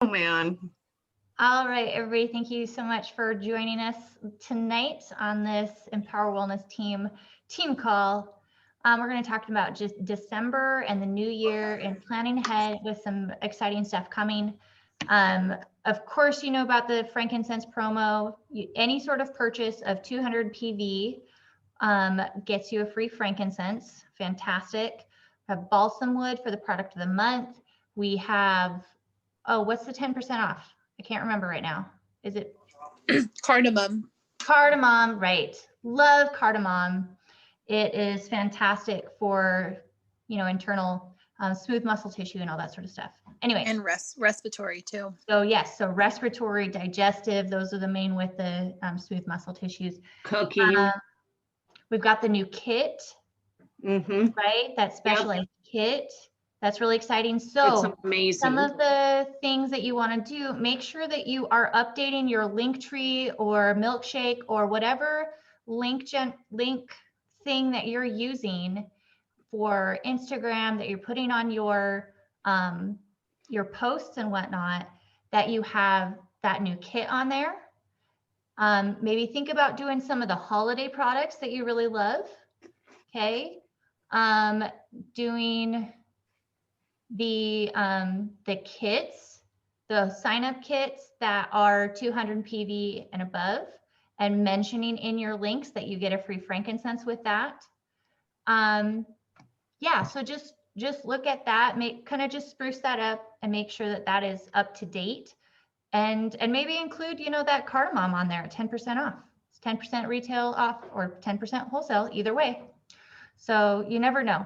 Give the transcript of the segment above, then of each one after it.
Oh man. All right, everybody, thank you so much for joining us tonight on this Empower Wellness team call. We're going to talk about just December and the new year and planning ahead with some exciting stuff coming. Of course, you know about the frankincense promo. Any sort of purchase of 200 PV gets you a free frankincense. Fantastic. We have balsam wood for the product of the month. We have, oh, what's the 10% off? I can't remember right now. Is it cardamom? Cardamom, right. Love cardamom. It is fantastic for, internal smooth muscle tissue and all that sort of stuff. Anyway. And respiratory too. So yes, so respiratory, digestive, those are the main with the smooth muscle tissues. Cooking. We've got the new kit, right? That specialized kit. That's really exciting. So it's amazing. Some of the things that you want to do, make sure that you are updating your Linktree or Milkshake or whatever link thing that you're using for Instagram, that you're putting on your posts and whatnot, that you have that new kit on there. Maybe think about doing some of the holiday products that you really love. Okay. Doing the kits, the sign up kits that are 200 PV and above, and mentioning in your links that you get a free frankincense with that. Yeah, so just look at that, kind of just spruce that up and make sure that that is up to date, and maybe include, that cardamom on there at 10% off. It's 10% retail off or 10% wholesale, either way. So you never know.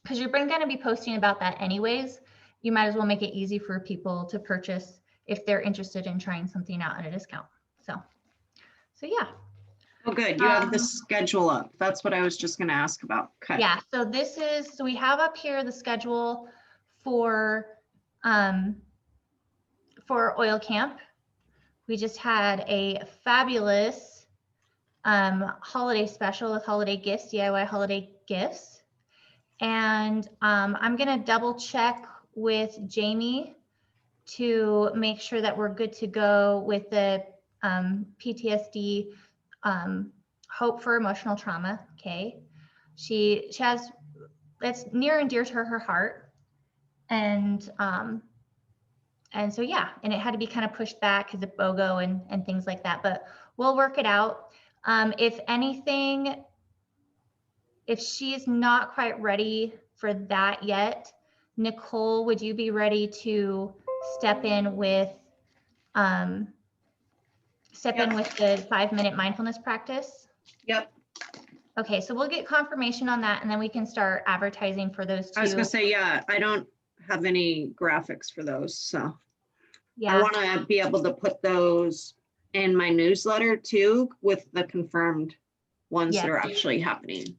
Because you're going to be posting about that anyways, you might as well make it easy for people to purchase if they're interested in trying something out at a discount. So yeah. Oh, good. You have the schedule up. That's what I was just going to ask about. Okay. Yeah. So so we have up here the schedule for Oil Camp. We just had a fabulous holiday special with holiday gifts, DIY holiday gifts. And I'm going to double check with Jamie to make sure that we're good to go with the PTSD Hope for Emotional Trauma. Okay. She has, that's near and dear to her heart. And so, yeah, and it had to be kind of pushed back because of BOGO and things like that, but we'll work it out. If anything, if she's not quite ready for that yet, Nicole, would you be ready to step in with the 5-minute mindfulness practice? Yep. Okay, so we'll get confirmation on that, and then we can start advertising for those two. I was going to say, yeah, I don't have any graphics for those, so yeah. I want to be able to put those in my newsletter too, with the confirmed ones that are actually happening.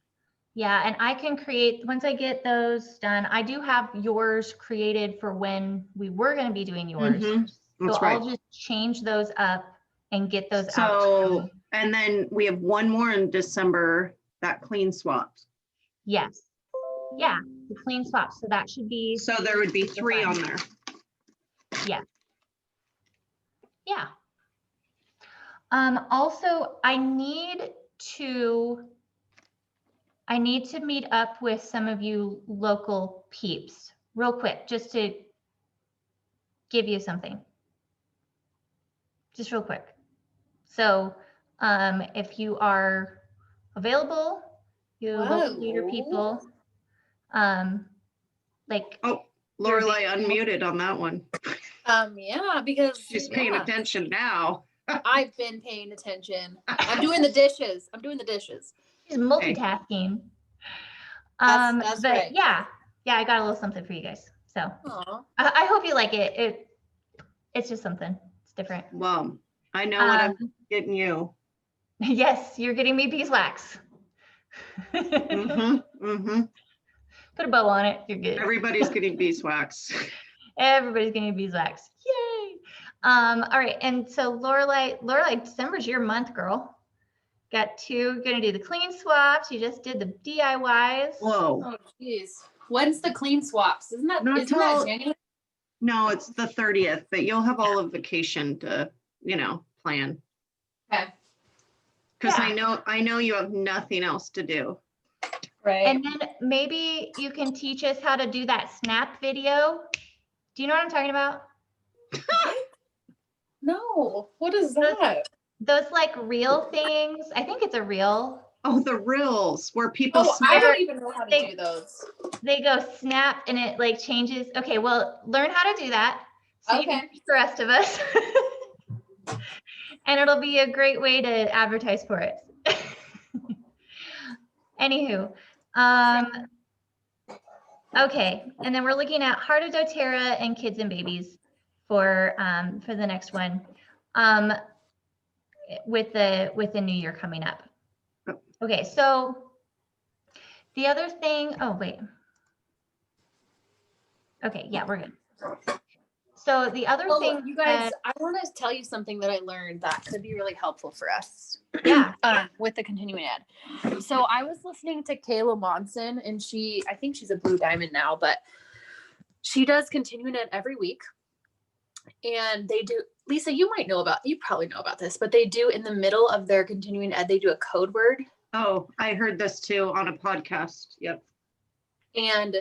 Yeah, and I can create, once I get those done, I do have yours created for when we were going to be doing yours. That's so right. I'll just change those up and get those out. So, and then we have one more in December, that clean swap. Yes. Yeah, the clean swap. So that should be. So there would be 3 on there. Yeah. Yeah. Also, I need to meet up with some of you local peeps real quick, just to give you something. Just real quick. So if you are available, you local leader people, like. Oh, Lorelei unmuted on that one. Yeah, because she's paying attention now. I've been paying attention. I'm doing the dishes. She's multitasking. That's but right. Yeah, I got a little something for you guys. So I hope you like it. It's just something. It's different. Well, I know what I'm getting you. Yes, you're getting me beeswax. Put a bow on it. You're good. Everybody's getting beeswax. Everybody's getting beeswax. Yay! All right, and so Lorelei, December's your month, girl. Got 2, gonna do the clean swaps. You just did the DIYs. Whoa. Oh, geez. When's the clean swaps? Isn't that January? No, it's the 30th, but you'll have all of vacation to, plan. Okay. Because Yeah. I know you have nothing else to do. Right. And then maybe you can teach us how to do that snap video. Do you know what I'm talking about? No, what is that? Those like reel things. I think it's a reel. Oh, the reels where people Oh, I snap. don't even know how to do those. They go snap and it like changes. Okay, well, learn how to do that. So you can Okay. teach the rest of us. And it'll be a great way to advertise for it. Anywho, okay, and then we're looking at Heart of doTERRA and kids and babies for the next one, with the new year coming up. Okay, so the other thing. Oh wait. Okay, yeah, we're good. So the other thing, you guys, I want to tell you something that I learned that could be really helpful for us. Yeah. With the continuing ed. So I was listening to Kayla Monson, and I think she's a Blue Diamond now, but she does continuing ed every week. And they do, Lisa, you probably know about this, but they do in the middle of their continuing ed, they do a code word. Oh, I heard this too on a podcast. Yep. And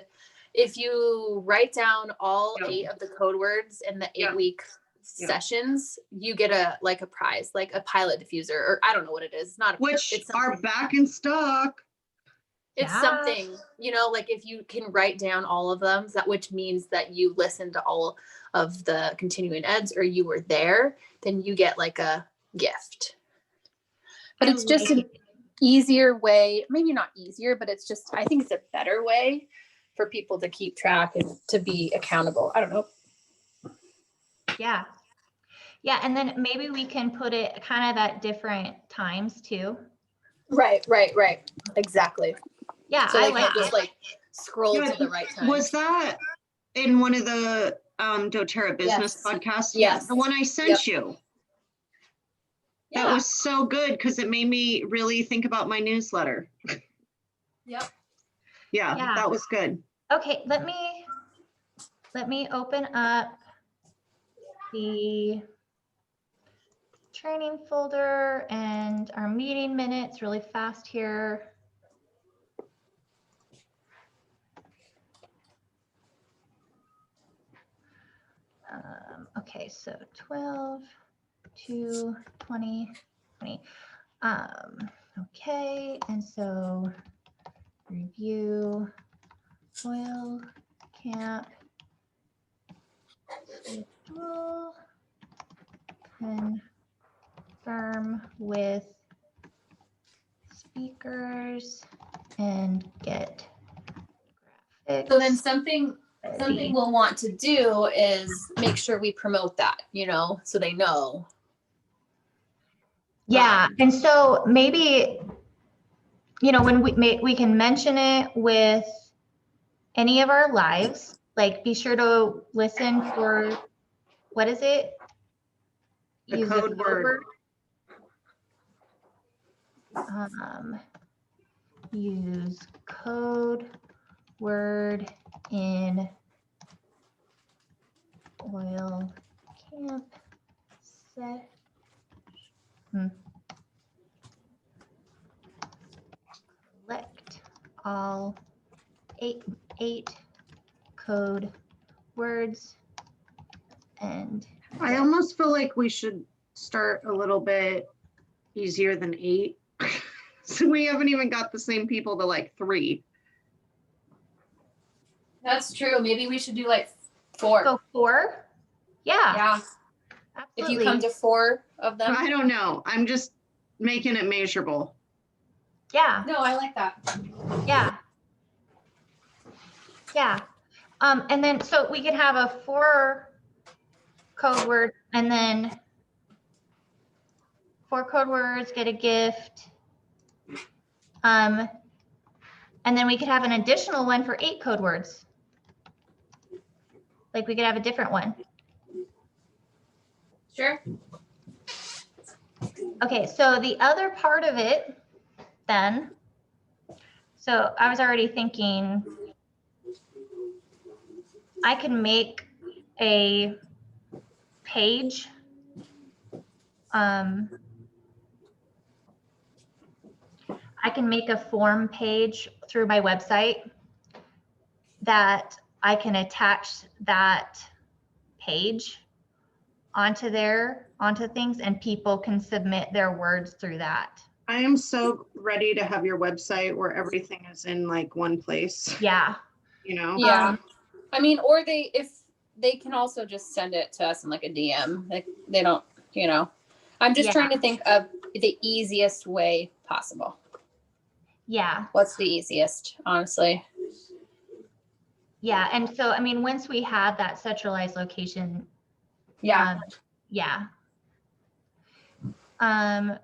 if you write down all 8 of the code words in the 8-week sessions, you get a prize, like a pilot diffuser, or I don't know what it is. It's not Which are back in stock. It's something, like if you can write down all of them, which means that you listened to all of the continuing eds or you were there, then you get like a gift. But it's just an easier way, maybe not easier, but I think it's a better way for people to keep track and to be accountable. I don't know. Yeah. Yeah. And then maybe we can put it kind of at different times too. Right. Exactly. Yeah. So I they can't just scroll to the right time. Was that in one of the doTERRA business podcasts? Yes. The one I sent you. Yeah. That was so good because it made me really think about my newsletter. Yep. Yeah, that was good. Okay, let me open up the training folder and our meeting minutes really fast here. Okay, so 12 to 20, 20. Okay, and so review oil camp schedule, confirm with speakers and get graphics. So then something we'll want to do is make sure we promote that, so they know. Yeah, and so maybe, when we can mention it with any of our lives, like be sure to listen for, what is it? The code word. Use code word in oil camp set. Select all eight code words, and I almost feel like we should start a little bit easier than 8. So we haven't even got the same people to 3. That's true. Maybe we should do 4. go 4. Yeah. Absolutely. If you come to 4 of them. I don't know. I'm just making it measurable. Yeah. No, I like that. Yeah. And then so we could have a 4 code word, and then 4 code words get a gift. And then we could have an additional one for 8 code words. Like we could have a different one. Sure. Okay, so the other part of it then, so I was already thinking I can make a page. I can make a form page through my website that I can attach that page onto things, and people can submit their words through that. I am so ready to have your website where everything is in like one place, Yeah. you know? Yeah. I mean, or if they can also just send it to us in like a DM. Like they don't, you know. I'm just trying to think of the easiest way possible. Yeah. What's the easiest, honestly? Yeah. And so, I mean, once we have that centralized location, Yeah. yeah. One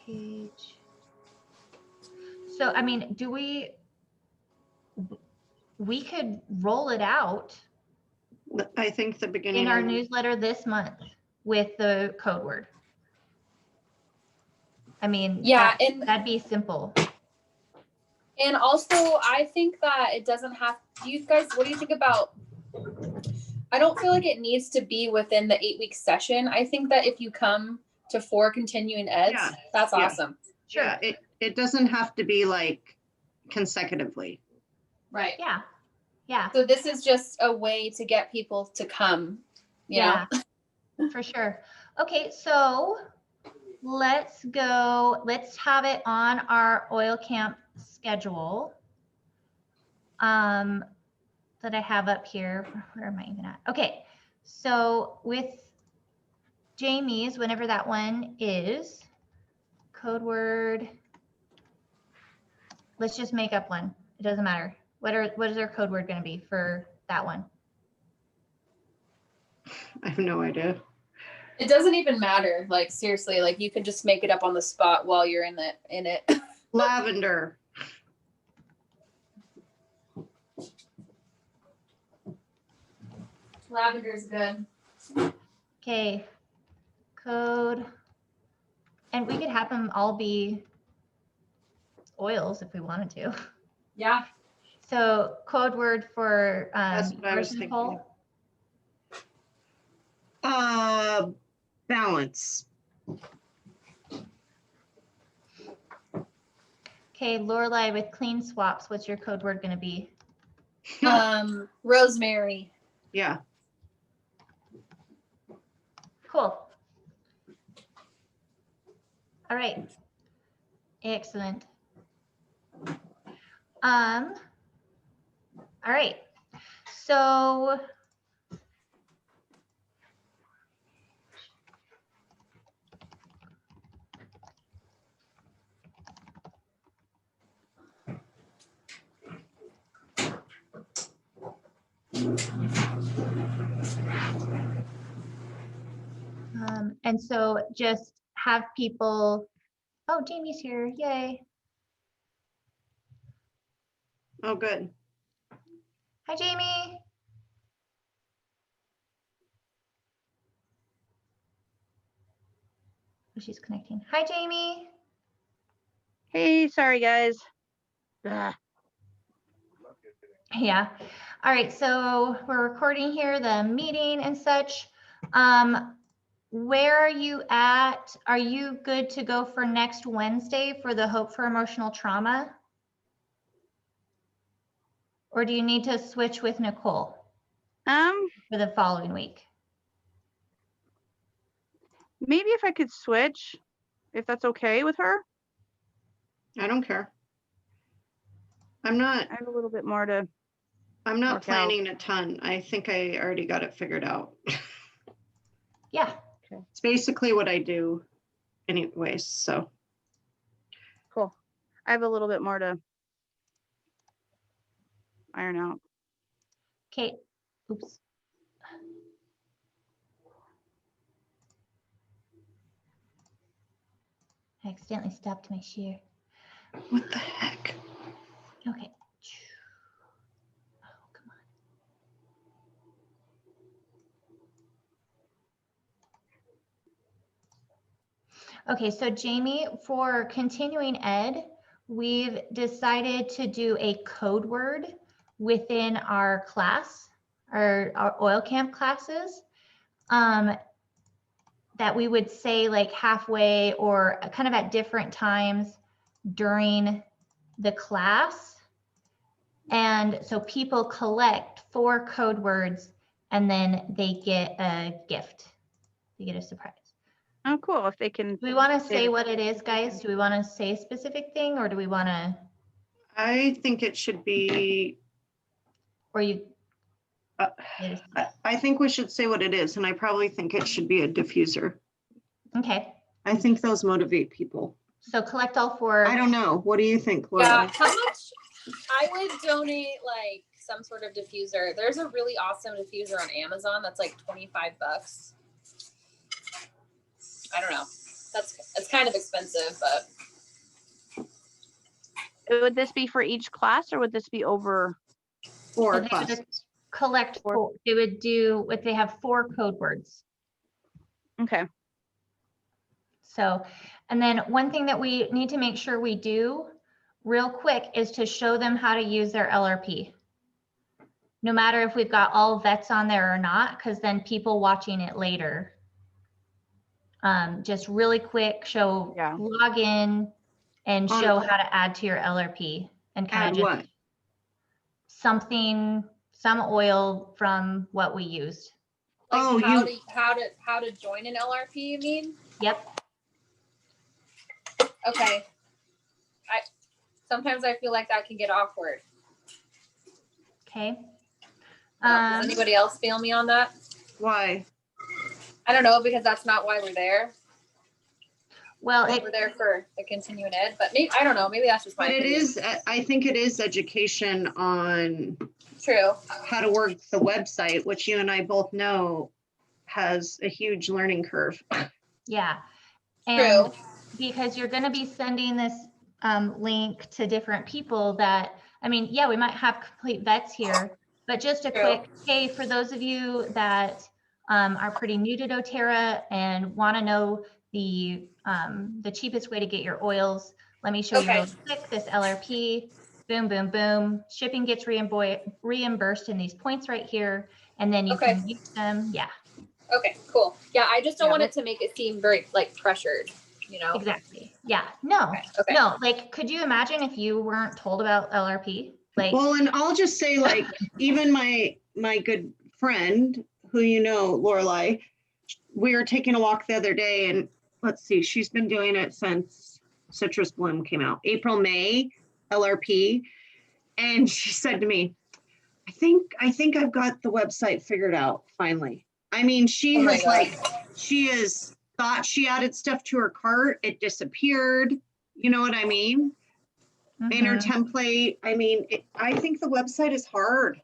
page. So, I mean, we could roll it out I think the beginning in our of newsletter this month with the code word. I mean, Yeah, and that'd be simple. And also, I think that it doesn't have, do you guys, what do you think about, I don't feel like it needs to be within the 8-week session. I think that if you come to 4 continuing eds, that's awesome. Sure. Yeah, it doesn't have to be like consecutively. Right. Yeah. Yeah. So this is just a way to get people to come, you know? For sure. Okay, so let's have it on our oil camp schedule that I have up here. Where am I even at? Okay, so with Jamie's, whenever that one is, code word, let's just make up one. It doesn't matter. What is our code word going to be for that one? I have no idea. It doesn't even matter. Like seriously, like you can just make it up on the spot while you're in it. Lavender. Lavender's good. Okay, code, and we could have them all be oils if we wanted to. Yeah. So code word for That's what I was yours, thinking. Nicole? Balance. Okay, Lorelai with clean swaps, what's your code word going to be? Rosemary. Yeah. Cool. All right. Excellent. All right. So and so just have people, oh, Jamie's here, yay. Oh, good. Hi, Jamie. Oh, she's connecting. Hi, Jamie. Hey, sorry guys. Ugh. Yeah. All right. So we're recording here the meeting and such. Where are you at? Are you good to go for next Wednesday for the Hope for Emotional Trauma? Or do you need to switch with Nicole for the following week? Maybe if I could switch, if that's okay with her. I don't care. I'm not I have a little bit more to. I'm not work planning a ton. I think I already got it figured out. Yeah. It's basically what I do anyways, so. Cool. I have a little bit more to iron out. Okay. Oops. I accidentally stopped my share. What the heck? Okay. Oh, come on. Okay, so Jamie, for continuing ed, we've decided to do a code word within our class our oil camp classes, that we would say like halfway or kind of at different times during the class. And so people collect 4 code words and then they get a gift. They get a surprise. Oh, cool. If they can. Do we want to Say say the- what it is, guys? Do we want to say a specific thing, or do we want to, I think it should be, or you? Uh, I think we should say what it is, and I probably think it should be a diffuser. Okay, I think those motivate people. so collect all 4. I don't know. What do you think, Laura? Yeah, how much? I would donate like some sort of diffuser. There's a really awesome diffuser on Amazon that's like $25. I don't know. It's kind of expensive, but Would this be for each class or would this be over? 4 So they would classes. collect 4. They would do what they have 4 code words. Okay. So, and then one thing that we need to make sure we do real quick is to show them how to use their LRP. No matter if we've got all vets on there or not, because then people watching it later. Just really quick, show, Yeah. log in and On- show how to add to your LRP and kind Add of just what? something, some oil from what we used. like Oh, how to join an LRP, you mean? Yep. Okay. Sometimes I feel like that can get awkward. Okay. Does anybody else feel me on that? Why? I don't know, because that's not why we're there. Well, We're there for the continuing ed, but maybe, I don't know, maybe that's just my But it opinion. is, I think it is education on True. how to work the website, which you and I both know has a huge learning curve. yeah. And True. because you're going to be sending this link to different people that, I mean, yeah, we might have complete vets here, but just a True. quick, hey, for those of you that are pretty new to doTERRA and want to know the cheapest way to get your oils, let me show you Okay. real quick this LRP. Boom, boom, boom. Shipping gets reimbursed in these points right here, and then you Okay. can use them. Yeah, Okay, cool. Yeah, I just don't Yeah, want it to make it seem very like pressured, you know? exactly. Yeah, no, Okay. no. Like, could you imagine if you weren't told about LRP? Like, Well, and I'll just say, like, even my good friend, who you know, Lorelai, we were taking a walk the other day, and let's see, she's been doing it since Citrus Bloom came out, April, May, LRP. And she said to me, I think I've got the website figured out finally. I mean, she Oh my has God. like, she has thought she added stuff to her cart, it disappeared. You know what I mean? In her mhm. template. I mean, I think the website is hard.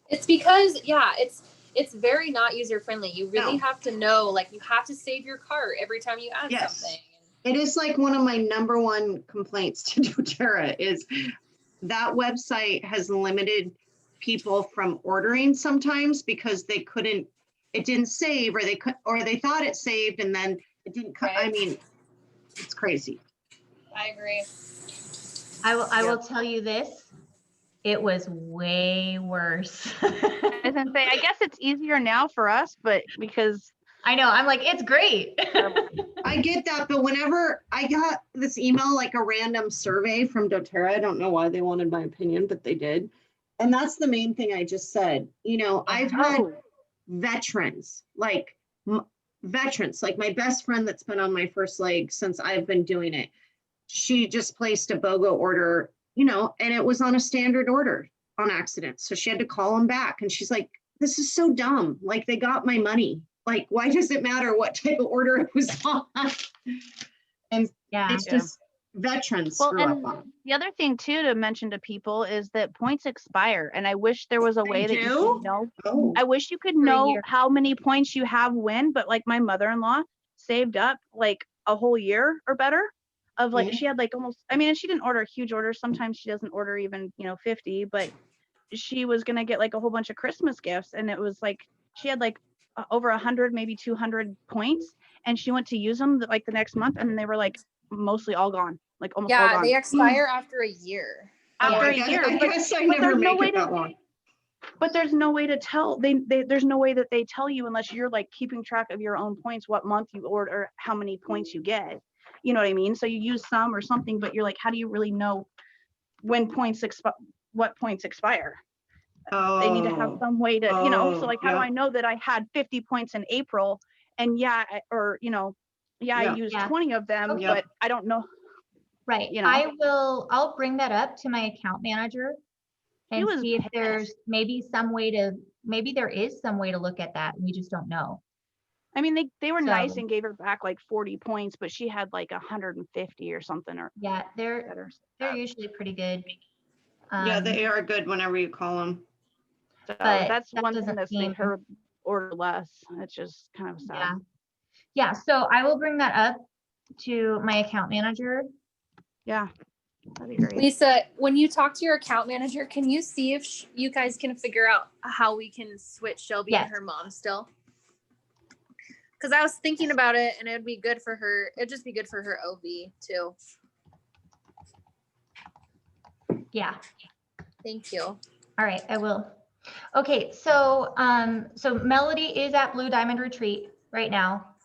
It's because, yeah, it's very not user friendly. You really No. have to know, like, you have to save your cart every time you add Yes. something. It is like one of my number one complaints to doTERRA is that website has limited people from ordering sometimes because they couldn't, it didn't save, or they thought it saved and then it didn't cut. I Right. mean, it's crazy. I agree. I will tell you this. It was way worse. I was gonna say, I guess it's easier now for us, but because I know. I'm like, it's great. I get that, but whenever I got this email, like a random survey from doTERRA, I don't know why they wanted my opinion, but they did. And that's the main thing I just said. You know, I've had veterans, like veterans, like my best friend that's been on my first leg since I've been doing it. She just placed a BOGO order, you know, and it was on a standard order on accident. So she had to call them back. And she's like, this is so dumb. Like, they got my money. Like, why does it matter what type of order it was on? And Yeah. it's just veterans Well, screw up and on them. the other thing too to mention to people is that points expire, and I wish there was a way that you do? could know. Oh, I wish you could For a know year. how many points you have when, but like my mother-in-law saved up like a whole year or better of like, Mhm. she had like almost, I mean, and she didn't order huge orders. Sometimes she doesn't order even, 50, but she was going to get like a whole bunch of Christmas gifts. And it was like, she had like over 100, maybe 200 points. And she went to use them like the next month, and they were like mostly all gone, like almost all Yeah, gone. they expire after a year. After I a guess, year, I but guess I but never there's no make way it to- that long. But there's no way to tell. There's no way that they tell you unless you're like keeping track of your own points, what month you order, or how many points you get. You know what I mean? So you use some or something, but you're like, how do you really know when what points expire? They need to have some way to, so like, how do I know that I had 50 points in April and I used 20 of them, but I don't know. Right. I'll bring that up to my account manager and see if there's maybe there is some way to look at that. We just don't know. I mean, they were nice and gave her back like 40 points, but she had like 150 or something. Or yeah, they're usually pretty good. Yeah, they are good whenever you call them. So that's one thing that's made her order less. It's just kind of sad. Yeah. So I will bring that up to my account manager. Yeah, that'd be great. Lisa, when you talk to your account manager, can you see if you guys can figure out how we can switch Shelby and her mom still? Because I was thinking about it, and it'd be good for her. It'd just be good for her OV too. Yeah. Thank you. All right, I will. Okay, so Melody is at Blue Diamond Retreat right now,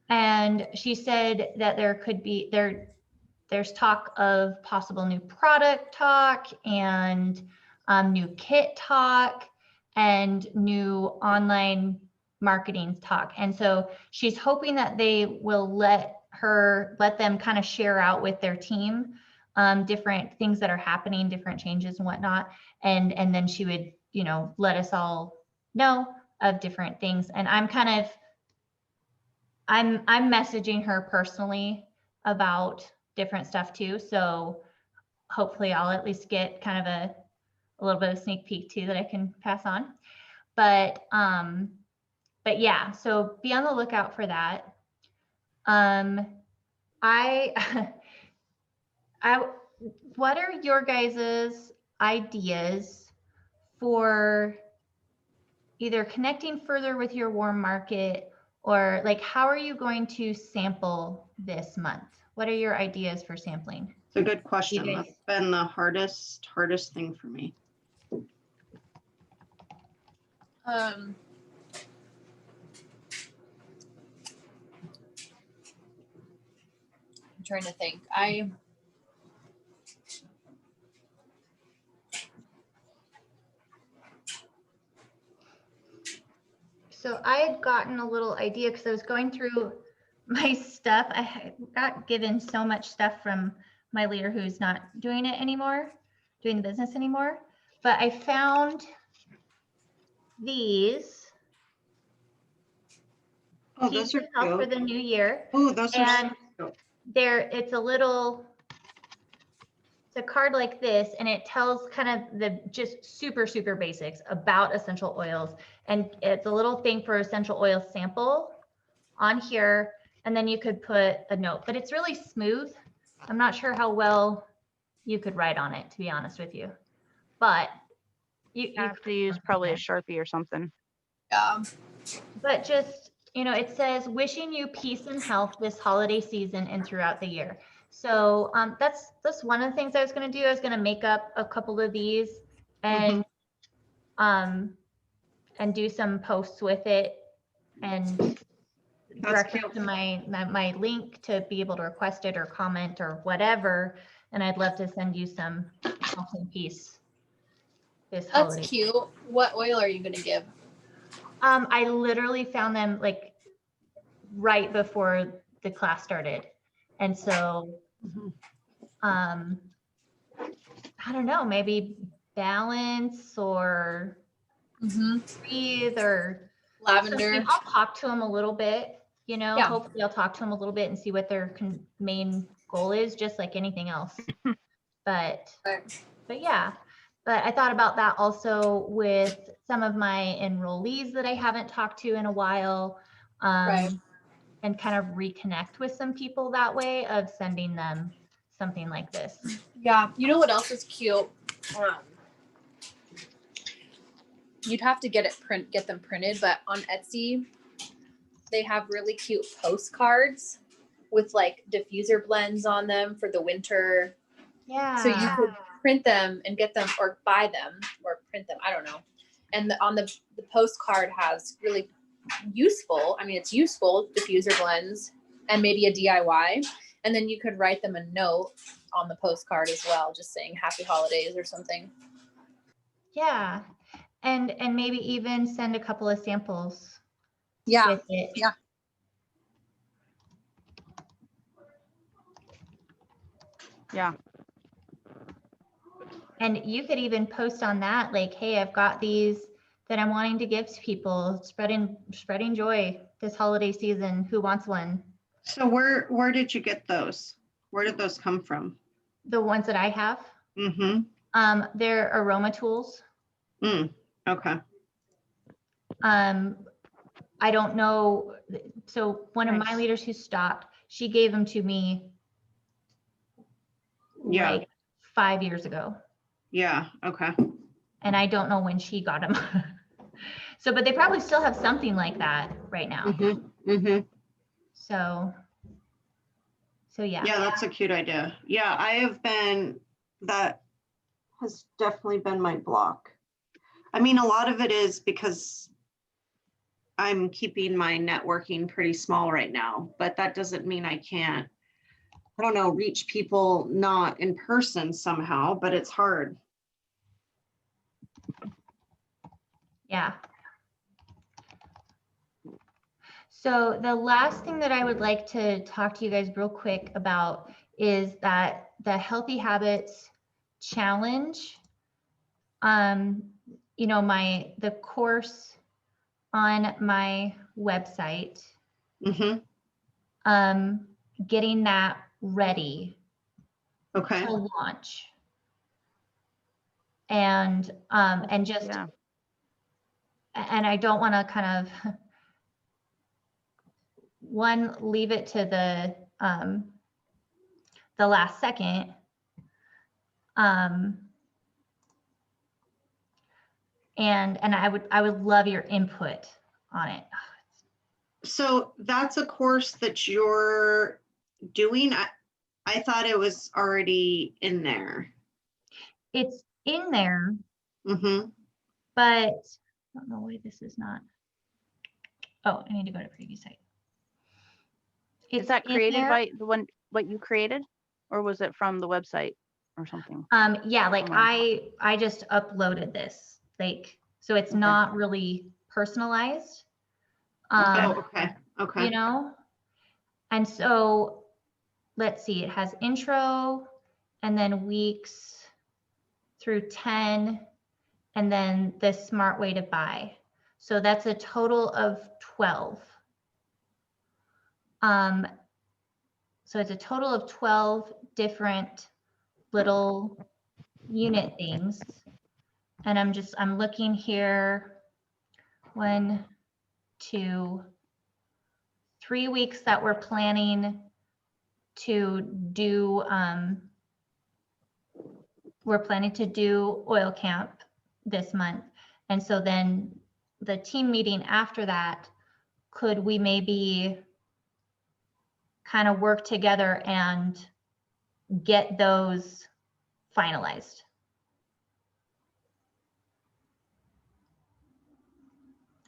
and she said that there's talk of possible new product talk and new kit talk and new online marketing talk. And so she's hoping that they will let them kind of share out with their team different things that are happening, different changes and whatnot. And then she would, let us all know of different things. And I'm messaging her personally about different stuff too. So hopefully I'll at least get kind of a little bit of sneak peek too that I can pass on. But yeah, so be on the lookout for that. What are your guys's ideas for either connecting further with your warm market, or like, how are you going to sample this month? What are your ideas for sampling? It's a good question. That's been the hardest thing for me. I'm trying to think. So I had gotten a little idea because I was going through my stuff. I got given so much stuff from my leader who's not doing it anymore, doing the business anymore. But I found these. Oh, those are cute. For the new year. Oh, those are so cute. It's a card like this, and it tells kind of the just super, super basics about essential oils. And it's a little thing for essential oil sample on here. And then you could put a note, but it's really smooth. I'm not sure how well you could write on it, to be honest with you. But you have to use probably a Sharpie or something. Yeah. But just, it says, wishing you peace and health this holiday season and throughout the year. So that's one of the things I was going to do. I was going to make up a couple of these and do some posts with it and direct it to my link to be able to request it or comment or whatever. And I'd love to send you some health and peace this holiday. That's cute. What oil are you going to give? I literally found them like right before the class started. And so, I don't know, maybe Balance or Breathe or Lavender. something. I'll talk to them a little bit, hopefully I'll talk to them a little bit and see what their main goal is, just like anything else. But yeah, but I thought about that also with some of my enrollees that I haven't talked to in a while. And kind of reconnect with some people that way of sending them something like this. Yeah. You know what else is cute? You'd have to get them printed, but on Etsy, they have really cute postcards with like diffuser blends on them for the winter. Yeah. So you could print them and get them or buy them or print them. I don't know. And the postcard has really useful, I mean, it's useful diffuser blends and maybe a DIY. And then you could write them a note on the postcard as well, just saying happy holidays or something. Yeah. And maybe even send a couple of samples Yeah. with it. Yeah. Yeah. And you could even post on that, like, hey, I've got these that I'm wanting to give to people, spreading joy this holiday season. Who wants one? So where did you get those? Where did those come from? The ones that I have, Mm-hmm. they're aroma tools. Okay. I don't know. So one of my Nice. leaders who stopped, she gave them to me Yeah. like 5 years ago. Yeah. Okay. And I don't know when she got them. So, but they probably still have something like that right now. So yeah. Yeah, that's a cute idea. Yeah, that has definitely been my block. I mean, a lot of it is because I'm keeping my networking pretty small right now, but that doesn't mean I can't, I don't know, reach people not in person somehow, but it's hard. Yeah. So the last thing that I would like to talk to you guys real quick about is that the Healthy Habits Challenge, you know, the course on my website, getting that ready Okay. to launch. And just, Yeah. and I don't want to kind of leave it to the last second. And I would love your input on it. So that's a course that you're doing. I thought it was already in there. It's in there, Mm-hmm. but I don't know why this is not. Oh, I need to go to preview site. Is that created by the one, what you created? Or was it from the website or something? Yeah, like Somewhere. I just uploaded this, like, so it's Okay. not really personalized. Okay. Okay. You know, and so let's see, it has intro and then weeks through 10, and then the smart way to buy. So that's a total of 12. So it's a total of 12 different little unit things. And I'm looking here, 1, 2, 3 weeks that we're planning to do, we're planning to do oil camp this month. And so then the team meeting after that, could we maybe kind of work together and get those finalized?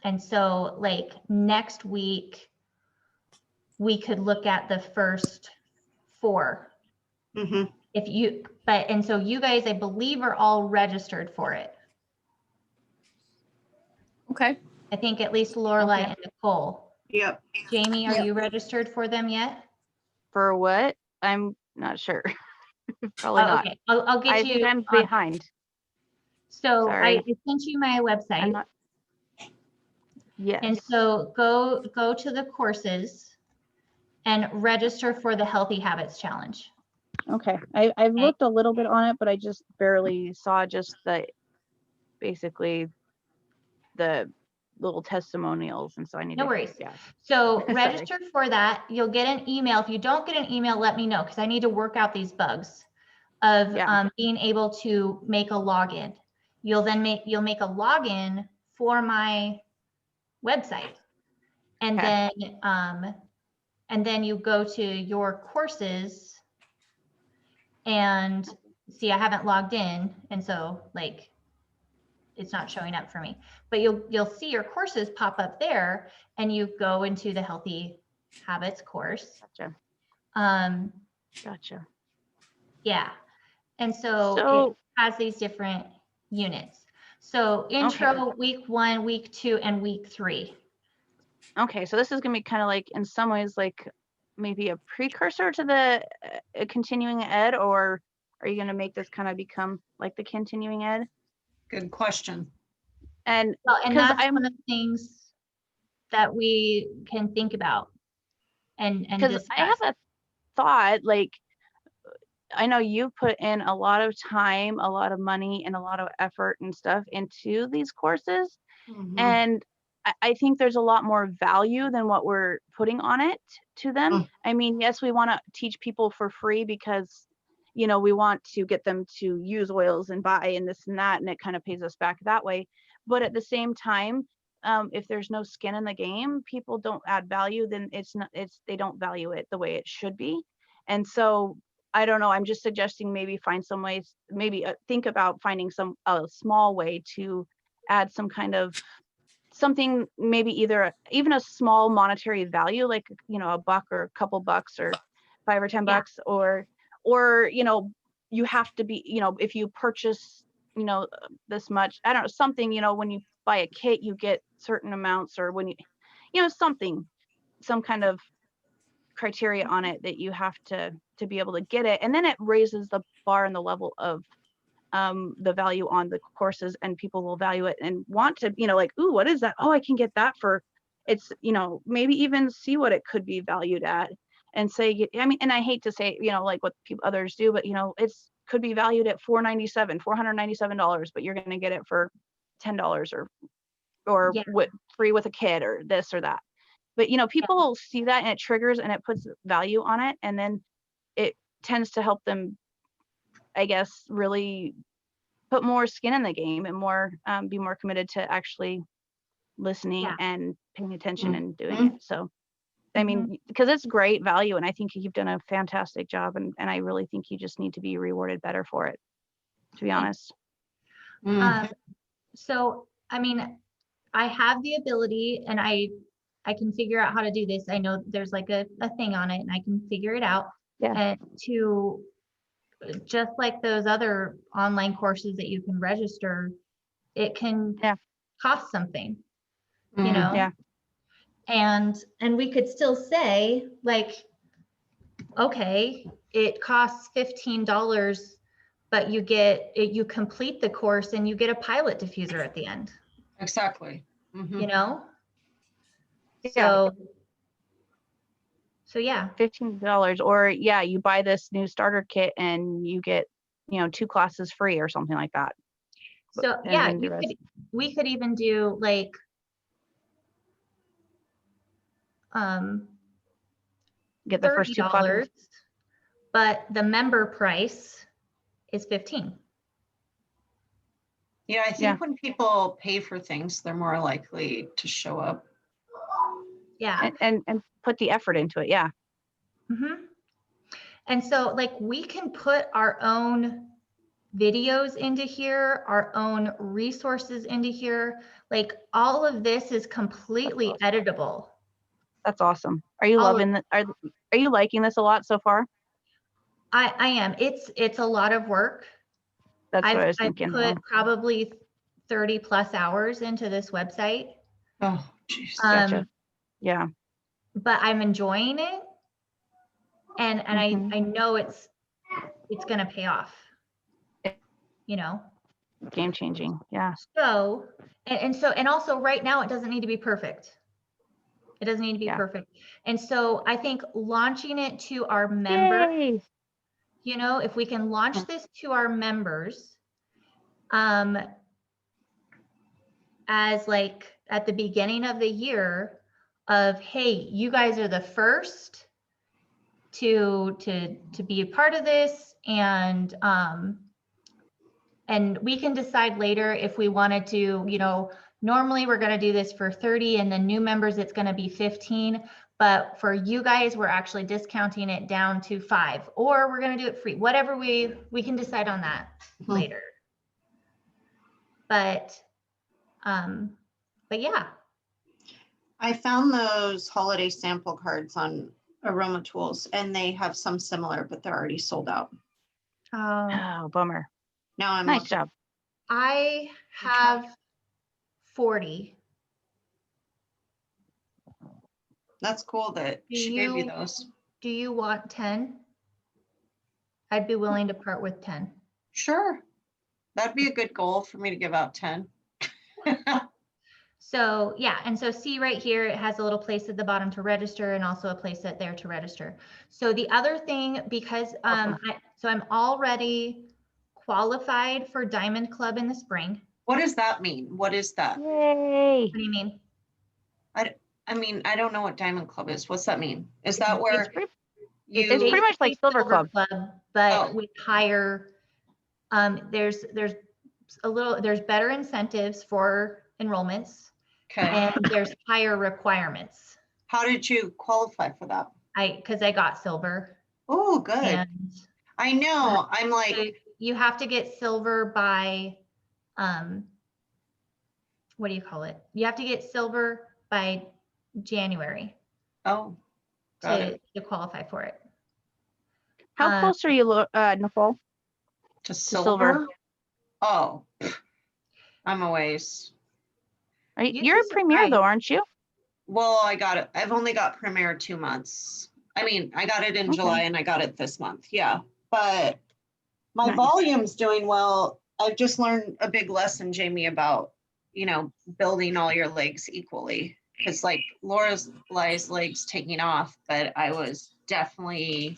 And so like next week, we could look at the first 4. And so you guys, I believe, are all registered for it. Okay. I think at least Lorelai and Nicole. Yep. Jamie, are you registered for them yet? For what? I'm not sure. Probably not. Okay, I'll get I you. think I'm behind. So Sorry. I sent you my website. I'm not. Yes. And so go to the courses and register for the Healthy Habits Challenge. Okay. I've looked a little bit on it, but I just barely saw just basically the little testimonials. And so I need No to. worries. Yeah. So Sorry. register for that. You'll get an email. If you don't get an email, let me know, because I need to work out these bugs of being able to make a login. You'll make a login for my website, and then you go to your courses and see, I haven't logged in, and so like it's not showing up for me. But you'll see your courses pop up there, and you go into the healthy habits course. Gotcha. Gotcha. Yeah. And so So it has these different units. So intro, week 1, week 2, and week 3. okay, so this is gonna be kind of like, in some ways, like maybe a precursor to the continuing ed, or are you gonna make this kind of become like the continuing ed? Good question. And Well, and 'cause that's one of the things that we can think about and because discuss. I have a thought, like, I know you put in a lot of time, a lot of money, and a lot of effort and stuff into these courses. Mhm. And I think there's a lot more value than what we're putting on it to them. Mm. I mean, yes, we want to teach people for free because, you know, we want to get them to use oils and buy and this and that, and it kind of pays us back that way. But at the same time, if there's no skin in the game, people don't add value, then they don't value it the way it should be. And so I don't know, I'm just suggesting maybe find some ways, maybe think about finding a small way to add some kind of something, maybe even a small monetary value, like, you know, $1 or a couple bucks or $5 or $10, or, you know, you have to be, you know, if you purchase, you know, this much, I don't know, something, you know, when you buy a kit, you get certain amounts, or when you know, some kind of criteria on it that you have to be able to get it. And then it raises the bar and the level of the value on the courses, and people will value it and want to, you know, like, ooh, what is that? Oh, I can get that for, it's, you know, maybe even see what it could be valued at and say, I mean, and I hate to say, you know, like what others do, but, you know, could be valued at $497, but you're going to get it for $10 or Yeah. free with a kit or this or that. But, you know, people see that and it triggers and it puts value on it. And then it tends to help them, I guess, really put more skin in the game and more be more committed to actually listening and paying attention and doing it. So I mean, because it's great value, and I think you've done a fantastic job, and I really think you just need to be rewarded better for it, to be honest. So I mean, I have the ability, and I can figure out how to do this. I know there's like a thing on it, and I can figure it out. And to, just like those other online courses that you can register, it can cost something, you know? And we could still say, like, okay, it costs $15, but you complete the course and you get a pilot diffuser at the end. Exactly. You know? So yeah. $15, or you buy this new starter kit and you get, you know, 2 classes free or something like that. So yeah, we could even do like get the first 2 classes, but the member price is $15. Yeah, I think when people pay for things, they're more likely to show up. Yeah. And put the effort into it. Yeah. And so, like, we can put our own videos into here, our own resources into here. Like, all of this is completely editable. That's awesome. Are you loving that? Are you liking this a lot so far? I am. It's a lot of work. That's what I was thinking. I've put probably 30 plus hours into this website. Oh, geez. Gotcha. Yeah. But I'm enjoying it. And I know it's going to pay off, you know? Game changing. Yeah. So, and also right now it doesn't need to be perfect. It doesn't need to be perfect. And so I think launching it to our members, you know, if we can launch this to our members, as like at the beginning of the year of, hey, you guys are the first to be a part of this, and we can decide later if we wanted to, you know, normally we're going to do this for 30, and then new members it's going to be 15, but for you guys we're actually discounting it down to 5, or we're going to do it free. Whatever we can decide on that later. But But yeah, I found those holiday sample cards on Aroma Tools and they have some similar, but they're already sold out. Oh, bummer. Now I'm Nice looking. job. I Good have try. 40. That's cool that Do she gave you you- those. Do you want 10? I'd be willing to part with 10. Sure. That'd be a good goal for me to give out 10. So yeah, and so see right here, it has a little place at the bottom to register and also a place at there to register. So the other thing, because so I'm already qualified for Diamond Club in the spring. What does that mean? What is that? Yay. What do you mean? I mean, I don't know what Diamond Club is. What's that mean? Is that where It's pretty, you? it's pretty much like Basically Silver Club. but Oh. with higher, there's there's better incentives for enrollments Okay. and there's higher requirements. How did you qualify for that? Because I got silver. Oh, good. And I know. I'm like, so you have to get silver by, what do you call it? You have to get silver by January oh, got it. to qualify for it. How close are you, Nicole? To silver? silver? Oh, I'm a ways. Right? You'd You're be a premier surprised. though, aren't you? Well, I got it. I've only got Premier 2 months. I mean, I got it in Okay. July and I got it this month. Yeah. But my Nice. volume's doing well. I've just learned a big lesson, Jamie, about, building all your legs equally. Because like Laura's legs taking off, but I was definitely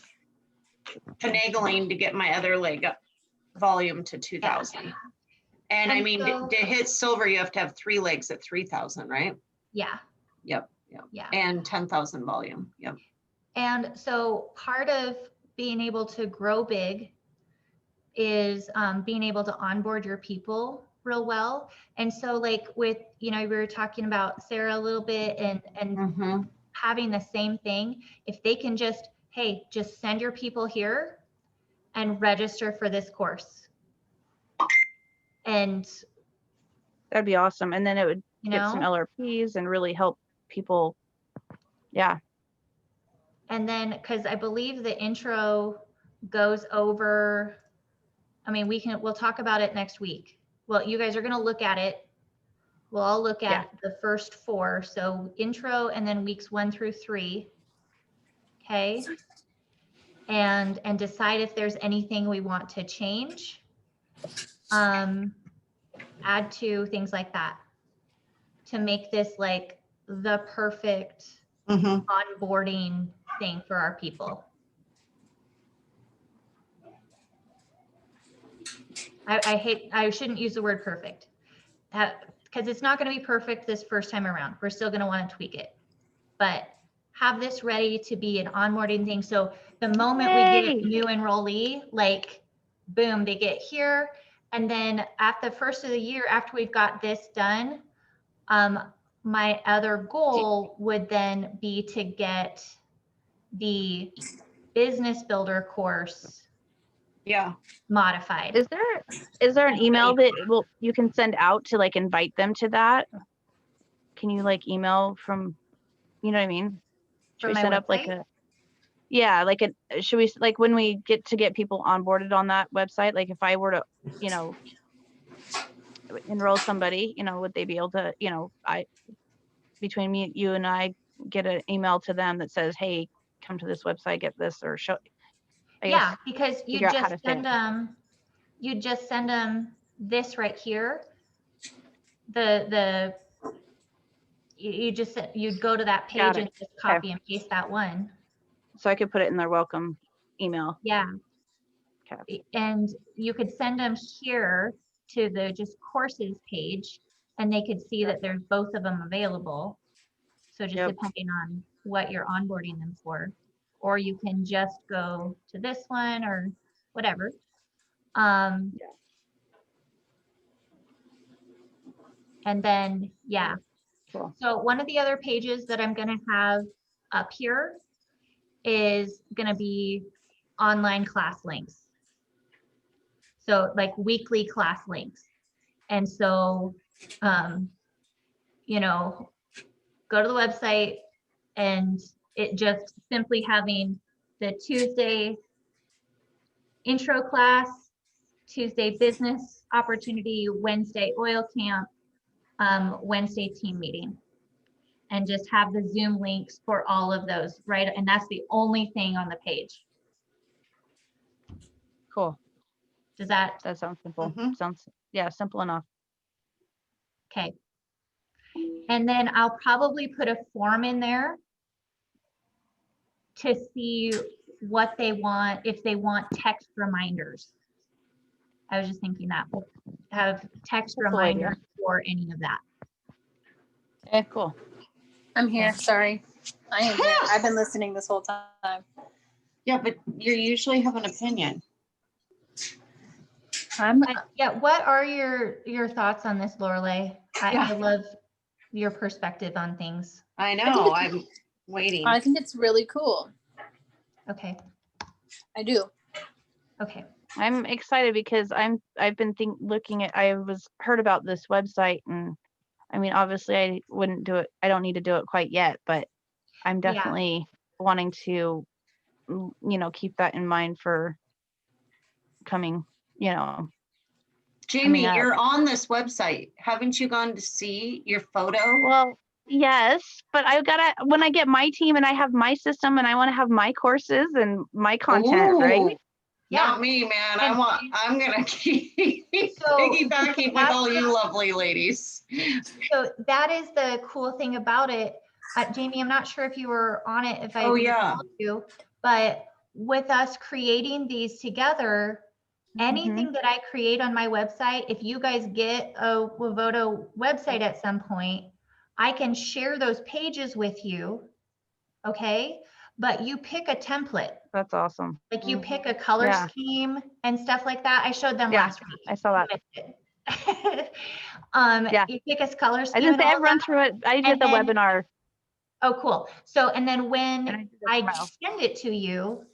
finagling to get my other leg up volume to 2,000. And I And mean, so- to hit silver, you have to have 3 legs at 3,000, right? Yeah. Yep. Yeah. And 10,000 volume. Yep. And so part of being able to grow big is being able to onboard your people real well. And so like with, we were talking about Sarah a little bit and Mm-hmm. having the same thing, if they can just send your people here and register for this course. And That'd be awesome. And then it would get some know, LRPs and really help people. Yeah. and then because I believe the intro goes over, I mean, we'll talk about it next week. Well, you guys are going to look at it. We'll all look at the first 4. So intro and then weeks 1 through 3. Okay. And decide if there's anything we want to change. Add to things like that to make this like the perfect Mm-hmm. onboarding thing for our people. I shouldn't use the word perfect because it's not going to be perfect this first time around. We're still going to want to tweak it, but have this ready to be an onboarding thing. So the moment we get a new enrollee, like boom, they get here. And then at the first of the year, after we've got this done, my other goal would then be to get the business builder course modified. Is there an email that you can send out to like invite them to that? Can you like email from, you know what I mean? Should we set up like should we, like when we get people onboarded on that website, like if I were to, enroll somebody, would they be able to, between me, you and I get an email to them that says, hey, come to this website, get this, or show. Because you just send them this right here. You'd go to that page and just copy and paste that one. So I could put it in their welcome email. Yeah. Okay. And you could send them here to the just courses page and they could see that there's both of them available. So just depending on what you're onboarding them for, or you can just go to this one or whatever. And then, Cool. So one of the other pages that I'm going to have up here is going to be online class links. So like weekly class links. And so you know, go to the website, and it just simply having the Tuesday intro class, Tuesday business opportunity, Wednesday oil camp, Wednesday team meeting, and just have the Zoom links for all of those, right? And that's the only thing on the page. Cool. Does that, That sounds simple. Mhm. Sounds, yeah, simple enough. okay. And then I'll probably put a form in there to see what they want, if they want text reminders. I was just thinking that we'll have text That's a cool idea. reminders for any of that. Okay, cool. I'm here. Sorry. I am here. I've been listening this whole time. Yeah, but you usually have an opinion. Yeah, what are your thoughts on this, Lorelei? I love your perspective on things. I know, I'm waiting. I think it's really cool. Okay, I do. okay. I'm excited because I've been looking at, heard about this website, and I mean, obviously I wouldn't do it. I don't need to do it quite yet, but I'm Yeah. definitely wanting to, keep that in mind for coming, Jamie, up. you're on this website. Haven't you gone to see your photo? Well, yes, but when I get my team and I have my system and I want to have my courses and my content, Ooh, right? Yeah. Not me, man. And- I'm gonna keep So, piggybacking with all you lovely ladies. So that is the cool thing about it. Jamie, I'm not sure if you were on it, if I Oh, yeah. recalled you, but with us creating these together, anything that I create on my website, if you guys get a Wovoto website at some point, I can share those pages with you, okay? But you pick a template. That's awesome. Like you pick a color Yeah. scheme and stuff like that. I showed them Yeah, last week. I saw that. Yeah. You pick a color I scheme. didn't and say all I've run that. through it. I did And the then- webinar. Oh, cool. So, and then And when did it I tomorrow. send it to you,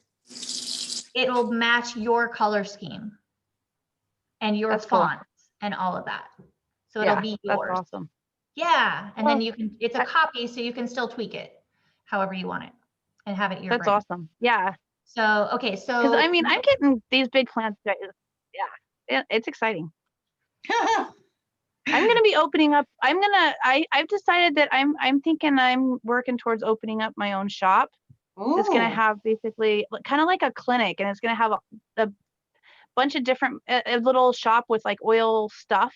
it'll match your color scheme and your That's cool. fonts and all of that. So Yeah, it'll be that's yours. awesome. Yeah. And then Well, you can, it's a copy, so you can still tweak it however you want it and have it your That's brand. awesome. Yeah, So, okay. because So I mean, I'm getting these big plans. Yeah, it's exciting. I'm gonna be opening up. I've decided that I'm thinking I'm working towards opening up my own shop. It's gonna Ooh. have basically kind of like a clinic, and it's gonna have a bunch of different a little shop with like oil stuff,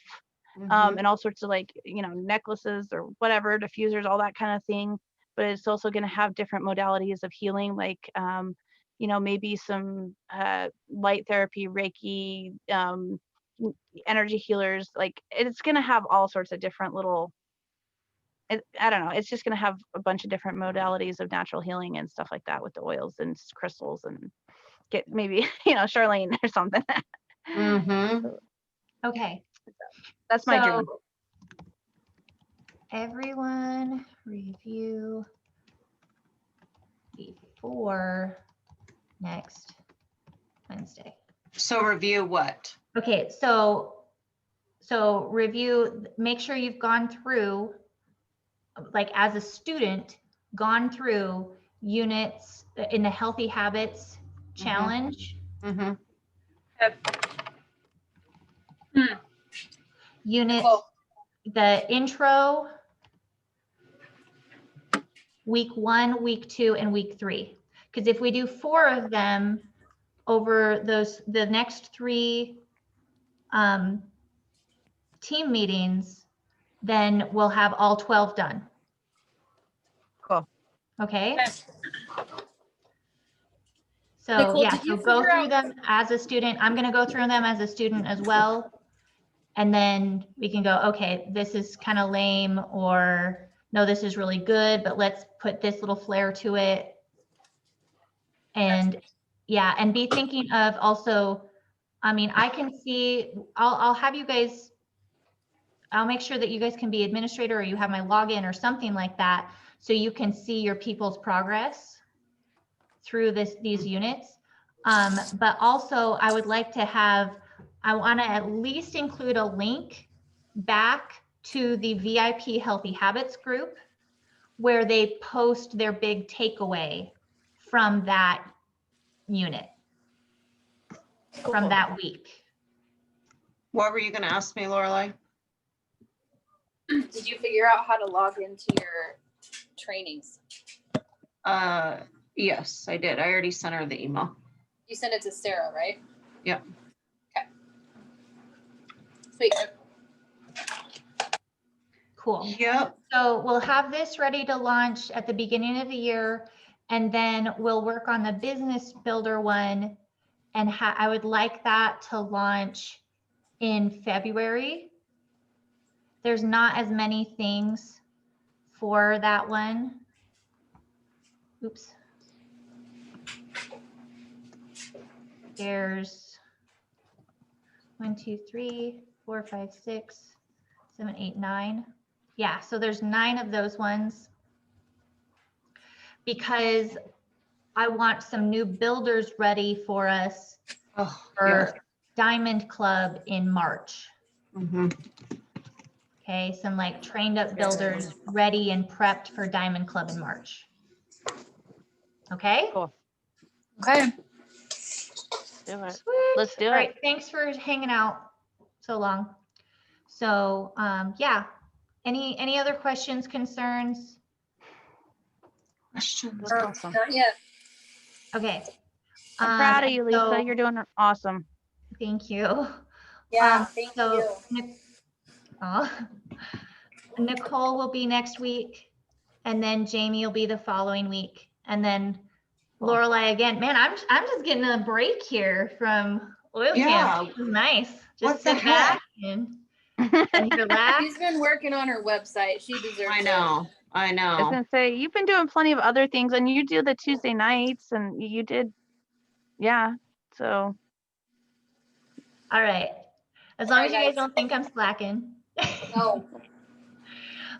Mhm. and all sorts of like necklaces or whatever, diffusers, all that kind of thing. But it's also gonna have different modalities of healing, like maybe some light therapy, Reiki, energy healers. Like it's gonna have all sorts of different little. I don't know. It's just gonna have a bunch of different modalities of natural healing and stuff like that with the oils and crystals, and get maybe Charlene or something. Mhm. okay. That's my dream. So, everyone review before next Wednesday. So review what? Okay, so review, make sure you've gone through, like as a student, gone through units in the Healthy Habits Challenge. Mhm. Unit, Cool. the intro, week 1, week 2, and week 3. Because if we do 4 of them over the next 3 team meetings, then we'll have all 12 done. Cool. Okay. Okay. So Nicole, yeah, did you so go figure through out- them as a student. I'm going to go through them as a student as well. And then we can go, okay, this is kind of lame, or no, this is really good, but let's put this little flair to it. And yeah, and be thinking of also, I mean, I can see, I'll have you guys, I'll make sure that you guys can be administrator, or you have my login or something like that, so you can see your people's progress through these units. But also I would like to have, I want to at least include a link back to the VIP Healthy Habits group where they post their big takeaway from that unit, from that week. What were you gonna ask me, Lorelai? Did you figure out how to log into your trainings? Yes, I did. I already sent her the email. You sent it to Sarah, right? Yep. Okay. Sweet. Cool. Yep. So we'll have this ready to launch at the beginning of the year, and then we'll work on the business builder one. And I would like that to launch in February. There's not as many things for that one. Oops. There's 1, 2, 3, 4, 5, 6, 7, 8, 9. Yeah, so there's 9 of those ones because I want some new builders ready for us Oh, for Diamond Club in March. Mhm. Okay, some like trained up builders ready and prepped for Diamond Club in March. Okay? Cool. Okay. Do it. Sweet. Let's do All it. right, thanks for hanging out so long. So yeah, any other questions, concerns? Questions. That's awesome. Not yet. Okay. I'm proud of you, Lisa. so- You're doing awesome. Thank you. Yeah, thank you. Nicole will be next week, and then Jamie will be the following week, and then Lorelai again. Man, I'm just getting a break here from oil Yeah. camp. It was nice. What Just the sit back heck? and relax. She's been working on her website. She deserves I it. know. I I was know. gonna say you've been doing plenty of other things, and you do the Tuesday nights, and you did, yeah. So All right. As All long right, as you guys guys. don't think I'm slacking. No.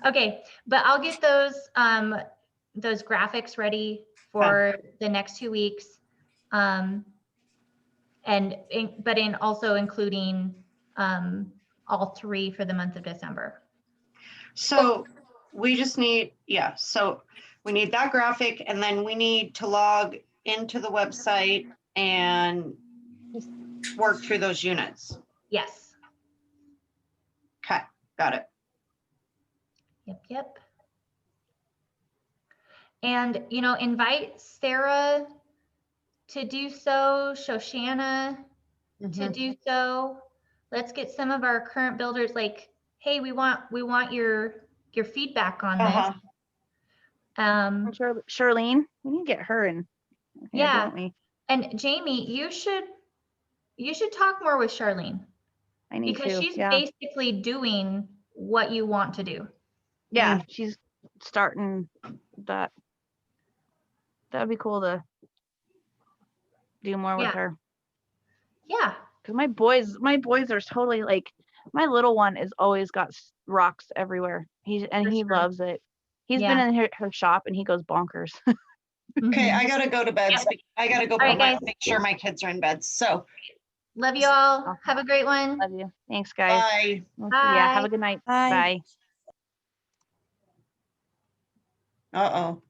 Okay, but I'll get those graphics ready for the next 2 weeks. But also including all 3 for the month of December. So we just need, yeah, so we need that graphic, and then we need to log into the website and work through those units. Yes. Okay, got it. Yep. And, invite Sarah to do so, Shoshana to do so. Let's get some of our current builders like, hey, we want your feedback on Uh-huh. this. I'm sure Charlene, we need to get her in here, Yeah. don't we? And Jamie, you should talk more with Charlene I need because to. she's Yeah. basically doing what you want to do. Yeah, she's starting that. That would be cool to do more with her. Yeah. Because my boys are totally like, my little one is always got rocks everywhere. He sure. loves it. He's been in her shop and he goes bonkers. Okay, I gotta go to bed. Yep. I gotta go All right, guys. make sure my kids are in bed. So Love you all. Have a great one. Love you. Thanks, guys. bye. Yeah, have a good night. Bye. Bye. Uh-oh.